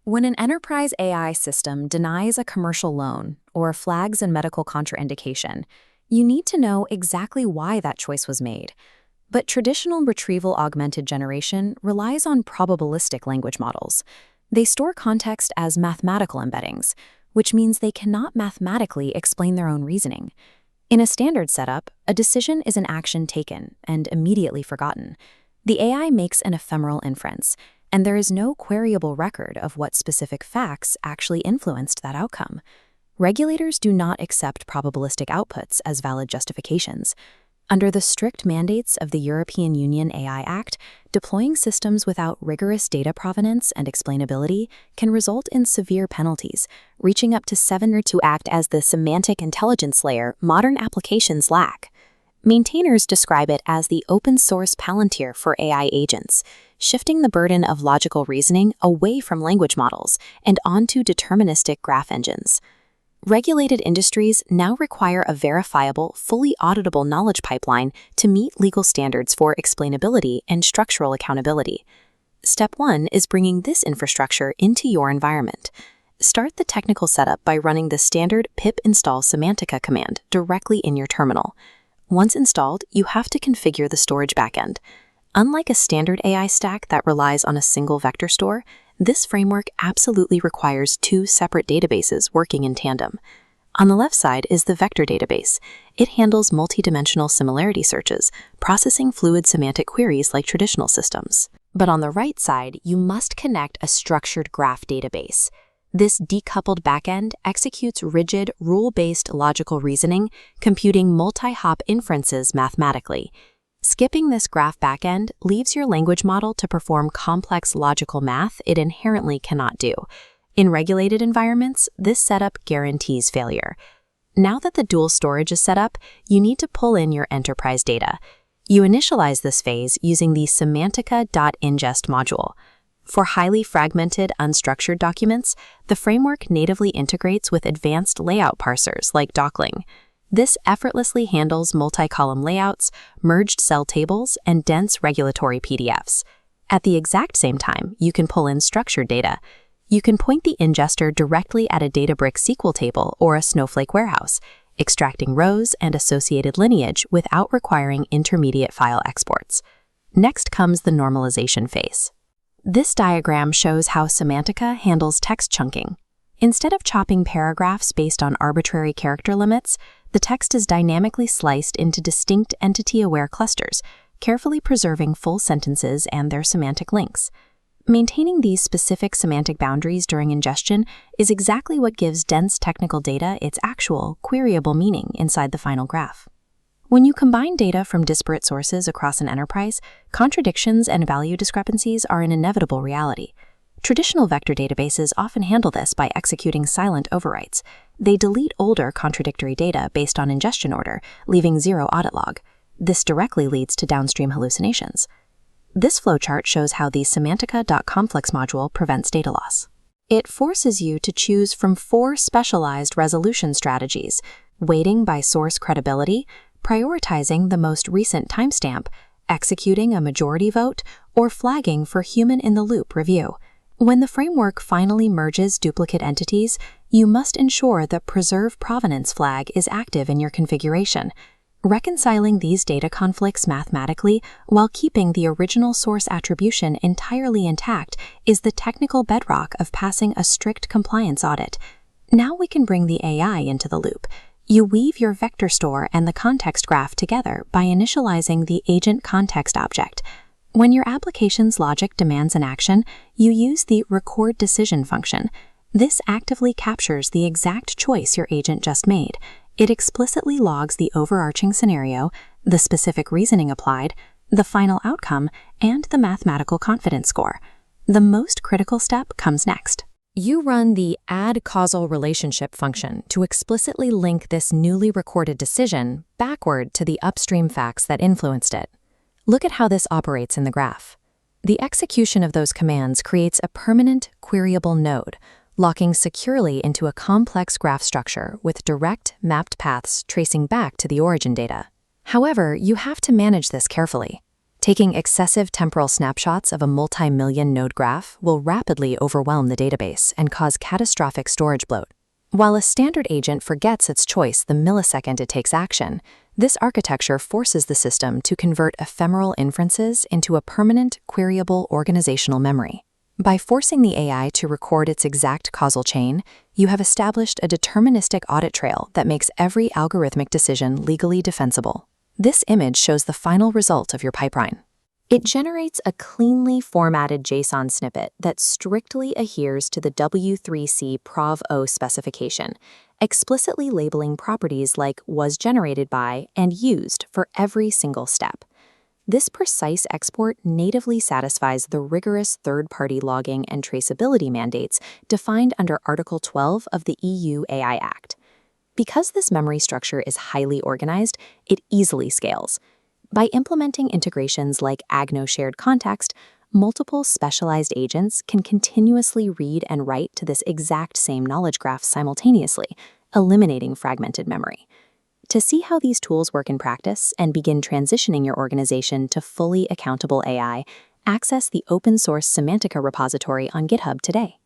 When an enterprise AI system denies a commercial loan or flags a medical contraindication, you need to know exactly why that choice was made. But traditional retrieval-augmented generation relies on probabilistic language models. They store context as mathematical embeddings, which means they cannot mathematically explain their own reasoning. In a standard setup, a decision is an action taken and immediately forgotten. The AI makes an ephemeral inference, and there is no queryable record of what specific facts actually influenced that outcome. Regulators do not accept probabilistic outputs as valid justifications. Under the strict mandates of the European Union AI Act, deploying systems without rigorous data provenance and explainability can result in severe penalties, reaching up to 7 or to act as the semantic intelligence layer modern applications lack. Maintainers describe it as the open-source Palantir for AI agents, shifting the burden of logical reasoning away from language models and onto deterministic graph engines. Regulated industries now require a verifiable, fully auditable knowledge pipeline to meet legal standards for explainability and structural accountability. Step 1 is bringing this infrastructure into your environment. Start the technical setup by running the standard pip install Semantica command directly in your terminal. Once installed, you have to configure the storage backend. Unlike a standard AI stack that relies on a single vector store, this framework absolutely requires 2 separate databases working in tandem. On the left side is the vector database. It handles multidimensional similarity searches, processing fluid semantic queries like traditional systems. But on the right side, you must connect a structured graph database. This decoupled backend executes rigid, rule-based logical reasoning, computing multi-hop inferences mathematically. Skipping this graph backend leaves your language model to perform complex logical math it inherently cannot do. In regulated environments, this setup guarantees failure. Now that the dual storage is set up, you need to pull in your enterprise data. You initialize this phase using the semantica.ingest module. For highly fragmented, unstructured documents, the framework natively integrates with advanced layout parsers like Dockling. This effortlessly handles multi-column layouts, merged cell tables, and dense regulatory PDFs. At the exact same time, you can pull in structured data. You can point the ingester directly at a Databricks SQL table or a Snowflake warehouse, extracting rows and associated lineage without requiring intermediate file exports. Next comes the normalization phase. This diagram shows how Semantica handles text chunking. Instead of chopping paragraphs based on arbitrary character limits, the text is dynamically sliced into distinct entity-aware clusters, carefully preserving full sentences and their semantic links. Maintaining these specific semantic boundaries during ingestion is exactly what gives dense technical data its actual, queryable meaning inside the final graph. When you combine data from disparate sources across an enterprise, contradictions and value discrepancies are an inevitable reality. Traditional vector databases often handle this by executing silent overwrites. They delete older contradictory data based on ingestion order, leaving 0 audit log. This directly leads to downstream hallucinations. This flowchart shows how the semantica.conflicts module prevents data loss. It forces you to choose from 4 specialized resolution strategies: weighting by source credibility, prioritizing the most recent timestamp, executing a majority vote, or flagging for human-in-the-loop review. When the framework finally merges duplicate entities, you must ensure the Preserve Provenance flag is active in your configuration. Reconciling these data conflicts mathematically while keeping the original source attribution entirely intact is the technical bedrock of passing a strict compliance audit. Now we can bring the AI into the loop. You weave your vector store and the context graph together by initializing the agent context object. When your application's logic demands an action, you use the record decision function. This actively captures the exact choice your agent just made. It explicitly logs the overarching scenario, the specific reasoning applied, the final outcome, and the mathematical confidence score. The most critical step comes next. You run the add causal relationship function to explicitly link this newly recorded decision backward to the upstream facts that influenced it. Look at how this operates in the graph. The execution of those commands creates a permanent, queryable node, locking securely into a complex graph structure with direct, mapped paths tracing back to the origin data. However, you have to manage this carefully. Taking excessive temporal snapshots of a multi-million node graph will rapidly overwhelm the database and cause catastrophic storage bloat. While a standard agent forgets its choice the millisecond it takes action, this architecture forces the system to convert ephemeral inferences into a permanent, queryable organizational memory. By forcing the AI to record its exact causal chain, you have established a deterministic audit trail that makes every algorithmic decision legally defensible. This image shows the final result of your pipeline. It generates a cleanly formatted JSON snippet that strictly adheres to the W3C PROV O specification, explicitly labeling properties like was generated by and used for every single step. This precise export natively satisfies the rigorous third-party logging and traceability mandates defined under Article 12 of the EU AI Act. Because this memory structure is highly organized, it easily scales. By implementing integrations like Agno shared context, multiple specialized agents can continuously read and write to this exact same knowledge graph simultaneously, eliminating fragmented memory. To see how these tools work in practice and begin transitioning your organization to fully accountable AI, access the open-source Semantica repository on GitHub today.